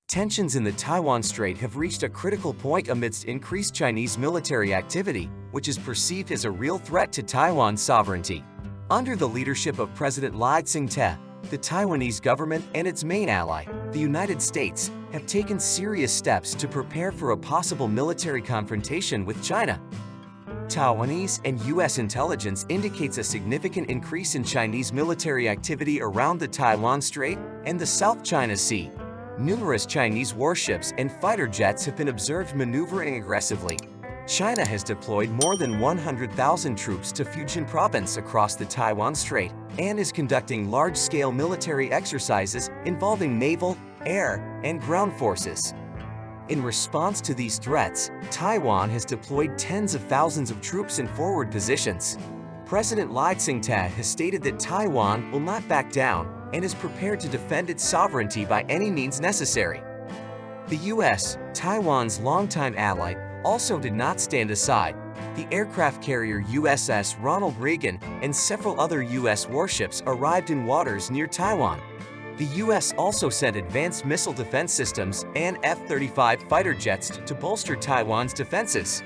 Tensions in the Taiwan Strait have reached a critical point amidst increased Chinese military activity, which is perceived as a real threat to Taiwan's sovereignty. Under the leadership of President Lai Ching-te, the Taiwanese government and its main ally, the United States, have taken serious steps to prepare for a possible military confrontation with China. Taiwanese and U.S. intelligence indicates a significant increase in Chinese military activity around the Taiwan Strait and the South China Sea. Numerous Chinese warships and fighter jets have been observed maneuvering aggressively. China has deployed more than 100,000 troops to Fujian province across the Taiwan Strait and is conducting large-scale military exercises involving naval, air, and ground forces. In response to these threats, Taiwan has deployed tens of thousands of troops in forward positions. President Lai Ching-te has stated that Taiwan will not back down and is prepared to defend its sovereignty by any means necessary. The U.S., Taiwan's longtime ally, also did not stand aside. The aircraft carrier USS Ronald Reagan and several other U.S. warships arrived in waters near Taiwan. The U.S. also sent advanced missile defense systems and F-35 fighter jets to bolster Taiwan's defenses.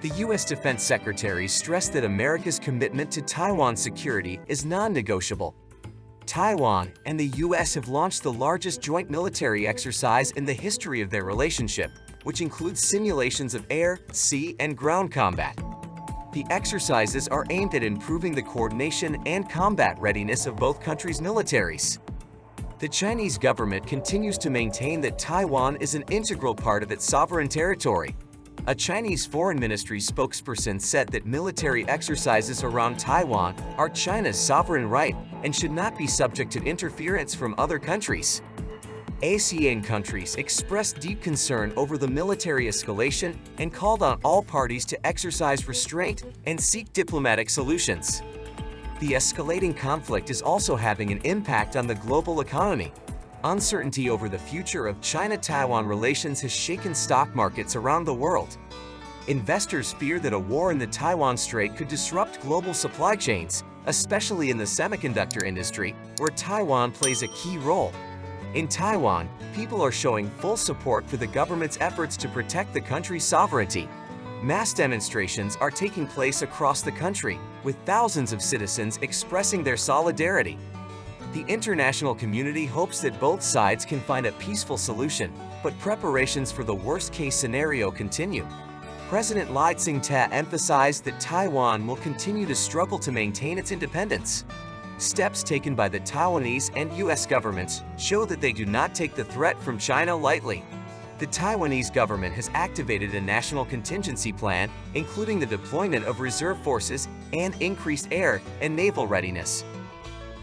The U.S. Defense Secretary stressed that America's commitment to Taiwan's security is non-negotiable. Taiwan and the U.S. have launched the largest joint military exercise in the history of their relationship, which includes simulations of air, sea, and ground combat. The exercises are aimed at improving the coordination and combat readiness of both countries' militaries. The Chinese government continues to maintain that Taiwan is an integral part of its sovereign territory. A Chinese Foreign Ministry spokesperson said that military exercises around Taiwan are China's sovereign right and should not be subject to interference from other countries. ASEAN countries expressed deep concern over the military escalation and called on all parties to exercise restraint and seek diplomatic solutions. The escalating conflict is also having an impact on the global economy. Uncertainty over the future of China-Taiwan relations has shaken stock markets around the world. Investors fear that a war in the Taiwan Strait could disrupt global supply chains, especially in the semiconductor industry, where Taiwan plays a key role. In Taiwan, people are showing full support for the government's efforts to protect the country's sovereignty. Mass demonstrations are taking place across the country, with thousands of citizens expressing their solidarity. The international community hopes that both sides can find a peaceful solution, but preparations for the worst-case scenario continue. President Lai Ching-te emphasized that Taiwan will continue to struggle to maintain its independence. Steps taken by the Taiwanese and U.S. governments show that they do not take the threat from China lightly. The Taiwanese government has activated a national contingency plan, including the deployment of reserve forces and increased air and naval readiness.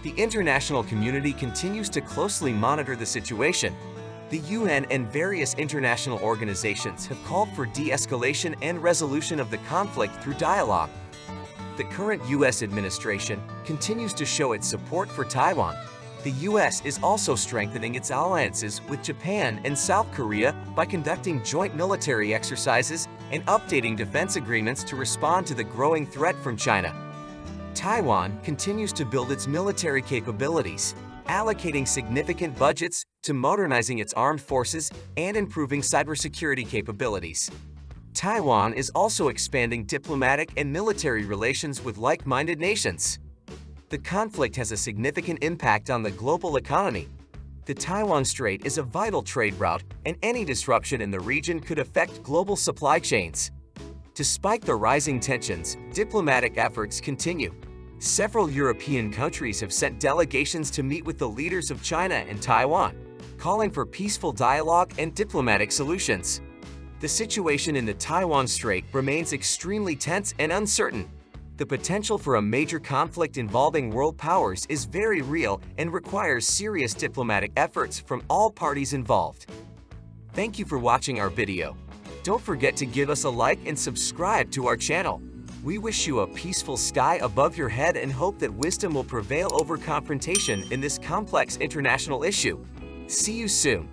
The international community continues to closely monitor the situation. The UN and various international organizations have called for de-escalation and resolution of the conflict through dialogue. The current U.S. administration continues to show its support for Taiwan. The U.S. is also strengthening its alliances with Japan and South Korea by conducting joint military exercises and updating defense agreements to respond to the growing threat from China. Taiwan continues to build its military capabilities, allocating significant budgets to modernizing its armed forces and improving cybersecurity capabilities. Taiwan is also expanding diplomatic and military relations with like-minded nations. The conflict has a significant impact on the global economy. The Taiwan Strait is a vital trade route, and any disruption in the region could affect global supply chains. Despite the rising tensions, diplomatic efforts continue. Several European countries have sent delegations to meet with the leaders of China and Taiwan, calling for peaceful dialogue and diplomatic solutions. The situation in the Taiwan Strait remains extremely tense and uncertain. The potential for a major conflict involving world powers is very real and requires serious diplomatic efforts from all parties involved. Thank you for watching our video. Don't forget to give us a like and subscribe to our channel. We wish you a peaceful sky above your head and hope that wisdom will prevail over confrontation in this complex international issue. See you soon.